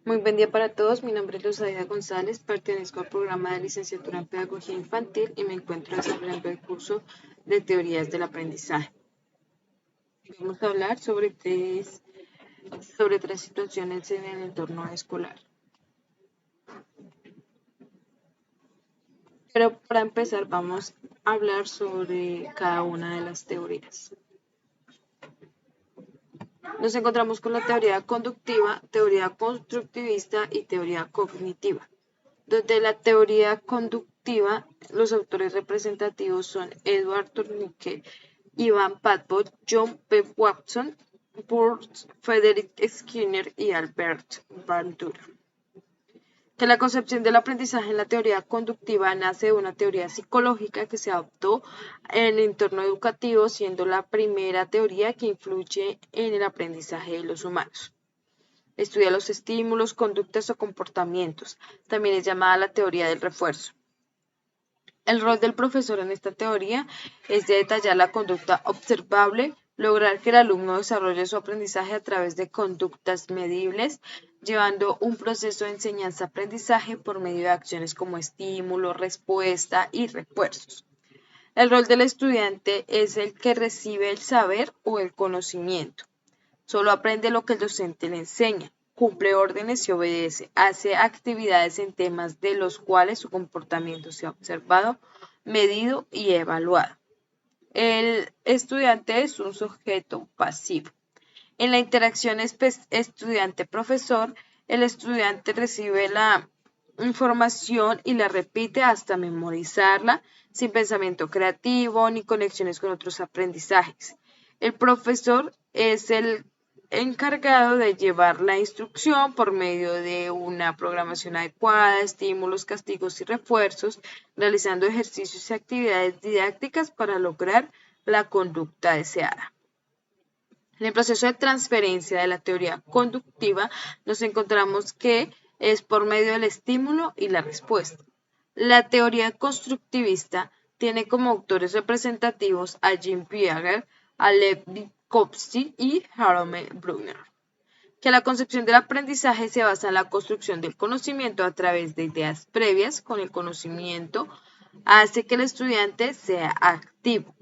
Muy buen día para todos, mi nombre es Luzaida González, pertenezco al programa de licenciatura en Pedagogía Infantil y me encuentro desarrollando el curso de Teorías del Aprendizaje. Vamos a hablar sobre tres situaciones en el entorno escolar. Pero para empezar vamos a hablar sobre cada una de las teorías. Nos encontramos con la teoría conductiva, teoría constructivista y teoría cognitiva. Donde la teoría conductiva, los autores representativos son Edward Tourniquet, Ivan Padbot, John P. Watson, Burt Frederick Skinner y Albert Bandura. Que la concepción del aprendizaje en la teoría conductiva nace de una teoría psicológica que se adoptó en el entorno educativo, siendo la primera teoría que influye en el aprendizaje de los humanos. Estudia los estímulos, conductas o comportamientos. También es llamada la teoría del refuerzo. El rol del profesor en esta teoría es de detallar la conducta observable, lograr que el alumno desarrolle su aprendizaje a través de conductas medibles, llevando un proceso de enseñanza-aprendizaje por medio de acciones como estímulo, respuesta y refuerzos. El rol del estudiante es el que recibe el saber o el conocimiento. Solo aprende lo que el docente le enseña, cumple órdenes y obedece, hace actividades en temas de los cuales su comportamiento se ha observado, medido y evaluado. El estudiante es un sujeto pasivo. En la interacción estudiante-profesor, el estudiante recibe la información y la repite hasta memorizarla, sin pensamiento creativo ni conexiones con otros aprendizajes. El profesor es el encargado de llevar la instrucción por medio de una programación adecuada, estímulos, castigos y refuerzos, realizando ejercicios y actividades didácticas para lograr la conducta deseada. En el proceso de transferencia de la teoría conductiva nos encontramos que es por medio del estímulo y la respuesta. La teoría constructivista tiene como autores representativos a Jim Piaget, a Lev Vygotsky y Jerome Bruner. Que la concepción del aprendizaje se basa en la construcción del conocimiento a través de ideas previas con el conocimiento, hace que el estudiante sea activo.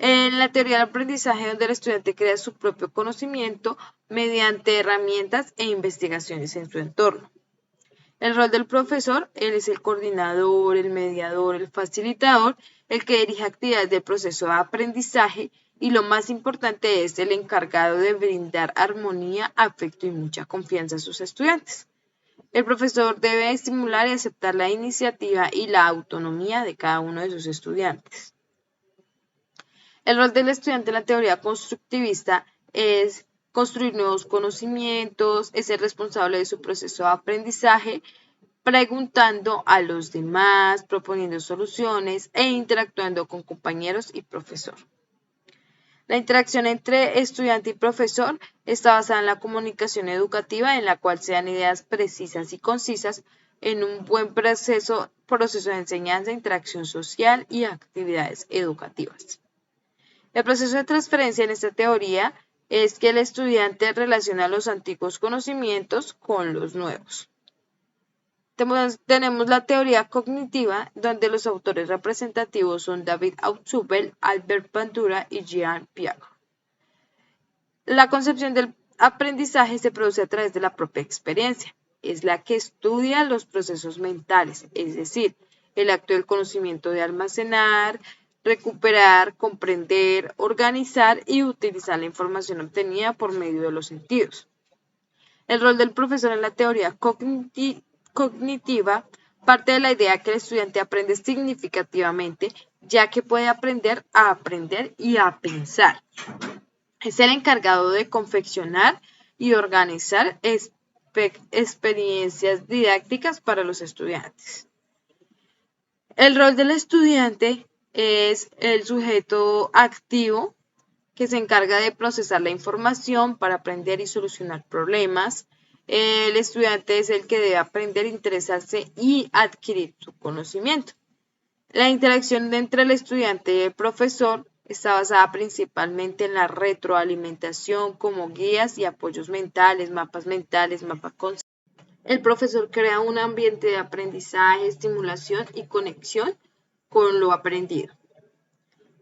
En la teoría del aprendizaje, donde el estudiante crea su propio conocimiento mediante herramientas e investigaciones en su entorno. El rol del profesor, él es el coordinador, el mediador, el facilitador, el que dirige actividades del proceso de aprendizaje y lo más importante es el encargado de brindar armonía, afecto y mucha confianza a sus estudiantes. El profesor debe estimular y aceptar la iniciativa y la autonomía de cada uno de sus estudiantes. El rol del estudiante en la teoría constructivista es construir nuevos conocimientos, es ser responsable de su proceso de aprendizaje, preguntando a los demás, proponiendo soluciones e interactuando con compañeros y profesor. La interacción entre estudiante y profesor está basada en la comunicación educativa en la cual se dan ideas precisas y concisas en un buen proceso de enseñanza, interacción social y actividades educativas. El proceso de transferencia en esta teoría es que el estudiante relaciona los antiguos conocimientos con los nuevos. Tenemos la teoría cognitiva, donde los autores representativos son David Ausubel, Albert Bandura y Jean Piaget. La concepción del aprendizaje se produce a través de la propia experiencia. Es la que estudia los procesos mentales, es decir, el acto del conocimiento de almacenar, recuperar, comprender, organizar y utilizar la información obtenida por medio de los sentidos. El rol del profesor en la teoría cognitiva parte de la idea que el estudiante aprende significativamente, ya que puede aprender y a pensar. Es el encargado de confeccionar y organizar experiencias didácticas para los estudiantes. El rol del estudiante es el sujeto activo que se encarga de procesar la información para aprender y solucionar problemas. El estudiante es el que debe aprender, interesarse y adquirir su conocimiento. La interacción entre el estudiante y el profesor está basada principalmente en la retroalimentación como guías y apoyos mentales, mapas conceptuales El profesor crea un ambiente de aprendizaje, estimulación y conexión con lo aprendido.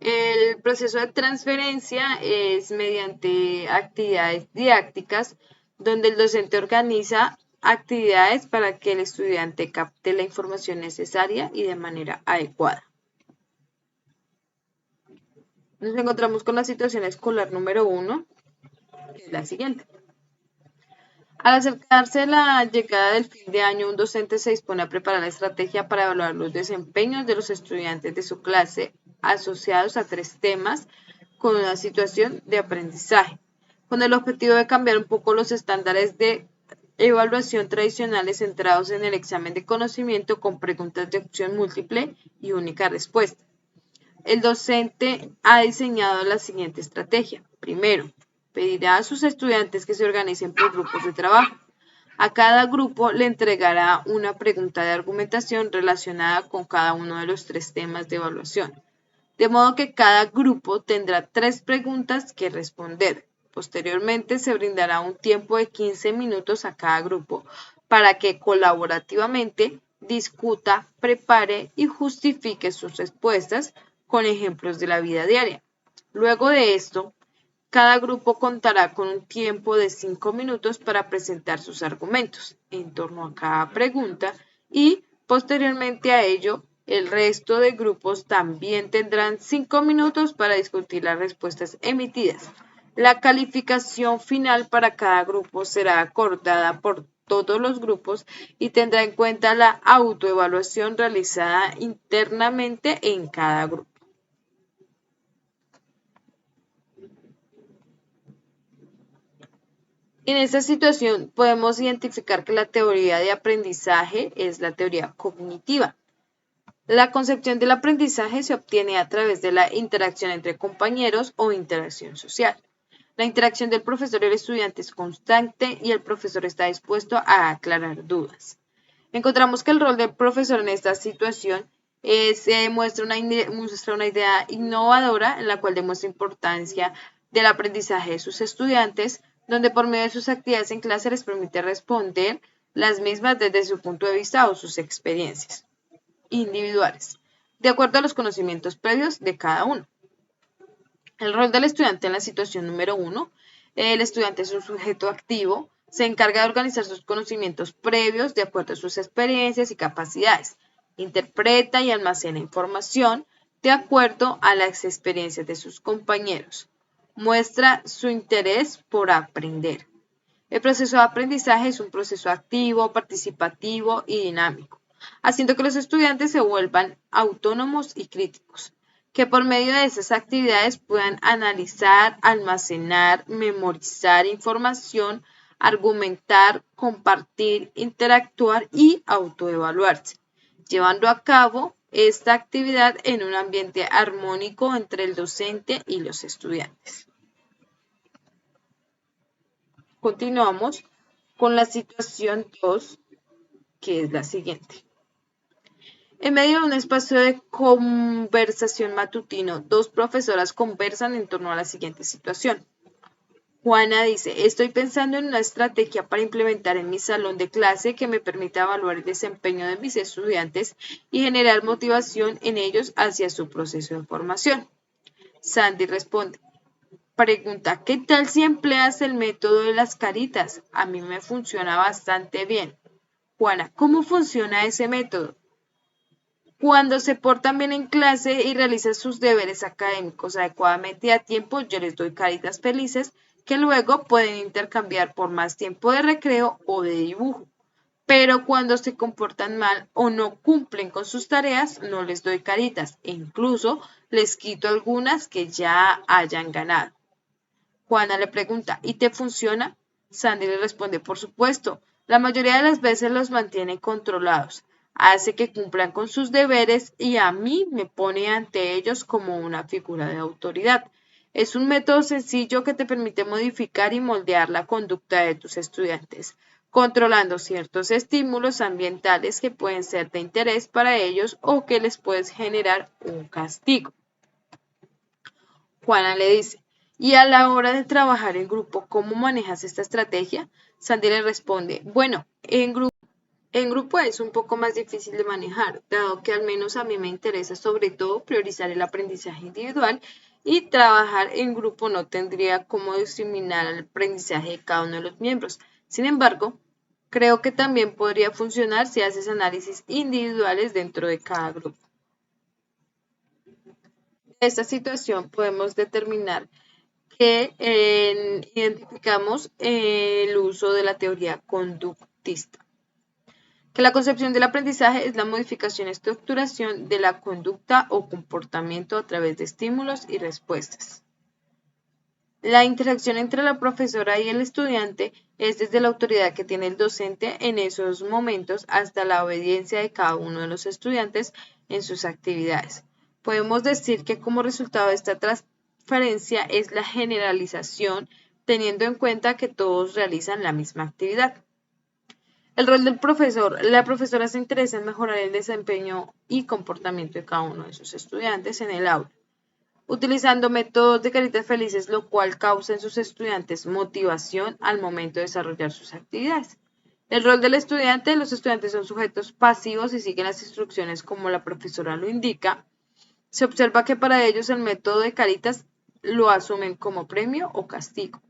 El proceso de transferencia es mediante actividades didácticas donde el docente organiza actividades para que el estudiante capte la información necesaria y de manera adecuada. Nos encontramos con la situación escolar número 1, que es la siguiente. Al acercarse la llegada del fin de año, un docente se dispone a preparar la estrategia para evaluar los desempeños de los estudiantes de su clase asociados a 3 temas con una situación de aprendizaje, con el objetivo de cambiar un poco los estándares de evaluación tradicionales centrados en el examen de conocimiento con preguntas de opción múltiple y única respuesta. El docente ha diseñado la siguiente estrategia. Primero, pedirá a sus estudiantes que se organicen por grupos de trabajo. A cada grupo le entregará una pregunta de argumentación relacionada con cada uno de los 3 temas de evaluación. De modo que cada grupo tendrá 3 preguntas que responder. Posteriormente se brindará un tiempo de 15 minutos a cada grupo para que colaborativamente discuta, prepare y justifique sus respuestas con ejemplos de la vida diaria. Luego de esto, cada grupo contará con un tiempo de 5 minutos para presentar sus argumentos en torno a cada pregunta y posteriormente a ello, el resto de grupos también tendrán 5 minutos para discutir las respuestas emitidas. La calificación final para cada grupo será acordada por todos los grupos y tendrá en cuenta la autoevaluación realizada internamente en cada grupo. En esta situación podemos identificar que la teoría de aprendizaje es la teoría cognitiva. La concepción del aprendizaje se obtiene a través de la interacción entre compañeros o interacción social. La interacción del profesor y el estudiante es constante y el profesor está dispuesto a aclarar dudas. Encontramos que el rol del profesor en esta situación muestra una idea innovadora en la cual demuestra importancia del aprendizaje de sus estudiantes, donde por medio de sus actividades en clase les permite responder las mismas desde su punto de vista o sus experiencias individuales, de acuerdo a los conocimientos previos de cada uno. El rol del estudiante en la situación número 1, el estudiante es un sujeto activo, se encarga de organizar sus conocimientos previos de acuerdo a sus experiencias y capacidades, interpreta y almacena información de acuerdo a las experiencias de sus compañeros, muestra su interés por aprender. El proceso de aprendizaje es un proceso activo, participativo y dinámico, haciendo que los estudiantes se vuelvan autónomos y críticos, que por medio de esas actividades puedan analizar, almacenar, memorizar información, argumentar, compartir, interactuar y autoevaluarse, llevando a cabo esta actividad en un ambiente armónico entre el docente y los estudiantes. Continuamos con la situación 2, que es la siguiente. En medio de un espacio de conversación matutino, 2 profesoras conversan en torno a la siguiente situación. Juana dice, estoy pensando en una estrategia para implementar en mi salón de clase que me permita evaluar el desempeño de mis estudiantes y generar motivación en ellos hacia su proceso de formación. Sandy responde, pregunta, ¿qué tal si empleas el método de las caritas? A mí me funciona bastante bien. Juana, ¿cómo funciona ese método? Cuando se portan bien en clase y realizan sus deberes académicos adecuadamente y a tiempo, yo les doy caritas felices que luego pueden intercambiar por más tiempo de recreo o de dibujo. Pero cuando se comportan mal o no cumplen con sus tareas, no les doy caritas e incluso les quito algunas que ya hayan ganado. Juana le pregunta, ¿y te funciona? Sandy le responde, por supuesto, la mayoría de las veces los mantiene controlados, hace que cumplan con sus deberes y a mí me pone ante ellos como una figura de autoridad. Es un método sencillo que te permite modificar y moldear la conducta de tus estudiantes, controlando ciertos estímulos ambientales que pueden ser de interés para ellos o que les puedes generar un castigo. Juana le dice, ¿y a la hora de trabajar en grupo, cómo manejas esta estrategia? Sandy le responde, bueno, en grupo En grupo es un poco más difícil de manejar, dado que al menos a mí me interesa sobre todo priorizar el aprendizaje individual y trabajar en grupo no tendría como discriminar el aprendizaje de cada uno de los miembros. Sin embargo, creo que también podría funcionar si haces análisis individuales dentro de cada grupo. En esta situación podemos determinar que identificamos el uso de la teoría conductista, que la concepción del aprendizaje es la modificación y estructuración de la conducta o comportamiento a través de estímulos y respuestas. La interacción entre la profesora y el estudiante es desde la autoridad que tiene el docente en esos momentos hasta la obediencia de cada uno de los estudiantes en sus actividades. Podemos decir que como resultado de esta transferencia es la generalización, teniendo en cuenta que todos realizan la misma actividad. El rol del profesor. La profesora se interesa en mejorar el desempeño y comportamiento de cada uno de sus estudiantes en el aula, utilizando métodos de caritas felices, lo cual causa en sus estudiantes motivación al momento de desarrollar sus actividades. El rol del estudiante. Los estudiantes son sujetos pasivos y siguen las instrucciones como la profesora lo indica. Se observa que para ellos el método de caritas lo asumen como premio o castigo.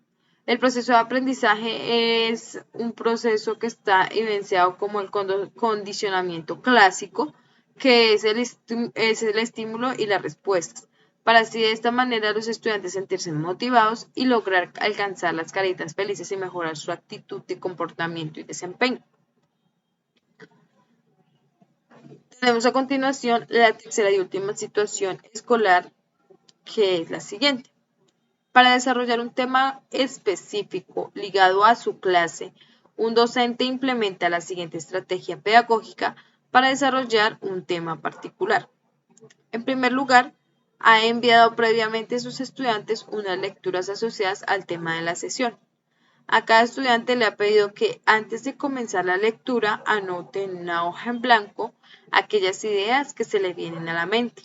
El proceso de aprendizaje es un proceso que está evidenciado como el condicionamiento clásico, que es el estímulo y las respuestas, para así de esta manera los estudiantes sentirse motivados y lograr alcanzar las caritas felices y mejorar su actitud de comportamiento y desempeño. Tenemos a continuación la tercera y última situación escolar, que es la siguiente. Para desarrollar un tema específico ligado a su clase, un docente implementa la siguiente estrategia pedagógica para desarrollar un tema particular. En primer lugar, ha enviado previamente a sus estudiantes unas lecturas asociadas al tema de la sesión. A cada estudiante le ha pedido que antes de comenzar la lectura anote en una hoja en blanco aquellas ideas que se le vienen a la mente.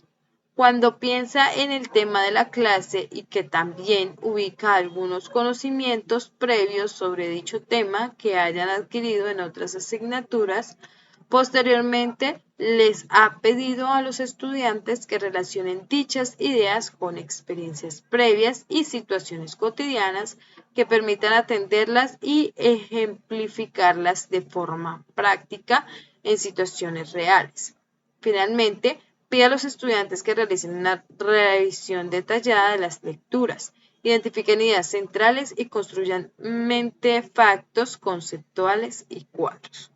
Cuando piensa en el tema de la clase y que también ubica algunos conocimientos previos sobre dicho tema que hayan adquirido en otras asignaturas, posteriormente les ha pedido a los estudiantes que relacionen dichas ideas con experiencias previas y situaciones cotidianas que permitan atenderlas y ejemplificarlas de forma práctica en situaciones reales. Finalmente, pide a los estudiantes que realicen una revisión detallada de las lecturas, identifiquen ideas centrales y construyan mentefactos conceptuales y cuadros.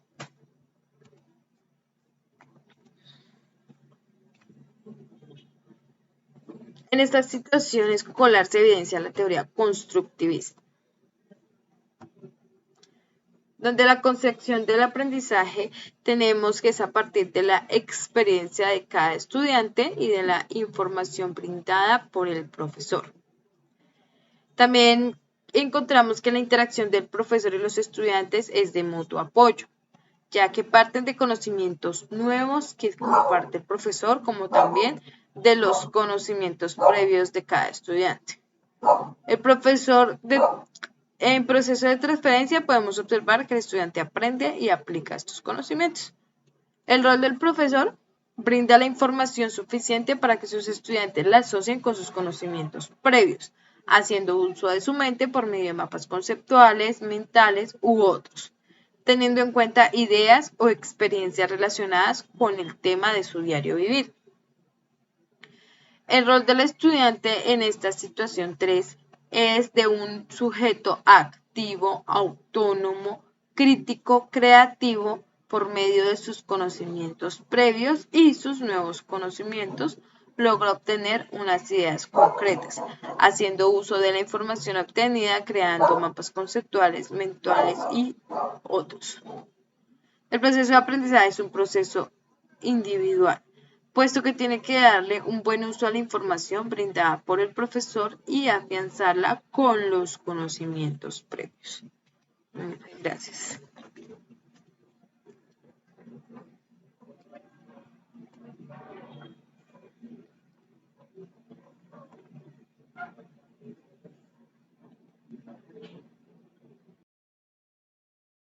En esta situación escolar se evidencia la teoría constructivista, donde la concepción del aprendizaje tenemos que es a partir de la experiencia de cada estudiante y de la información brindada por el profesor. También encontramos que la interacción del profesor y los estudiantes es de mutuo apoyo, ya que parten de conocimientos nuevos que comparte el profesor, como también de los conocimientos previos de cada estudiante. El profesor en proceso de transferencia podemos observar que el estudiante aprende y aplica estos conocimientos. El rol del profesor brinda la información suficiente para que sus estudiantes la asocien con sus conocimientos previos, haciendo uso de su mente por medio de mapas conceptuales, mentales u otros, teniendo en cuenta ideas o experiencias relacionadas con el tema de su diario vivir. El rol del estudiante en esta situación 3 es de un sujeto activo, autónomo, crítico, creativo, por medio de sus conocimientos previos y sus nuevos conocimientos, logra obtener unas ideas concretas, haciendo uso de la información obtenida, creando mapas conceptuales, mentales y otros. El proceso de aprendizaje es un proceso individual, puesto que tiene que darle un buen uso a la información brindada por el profesor y afianzarla con los conocimientos previos. Gracias.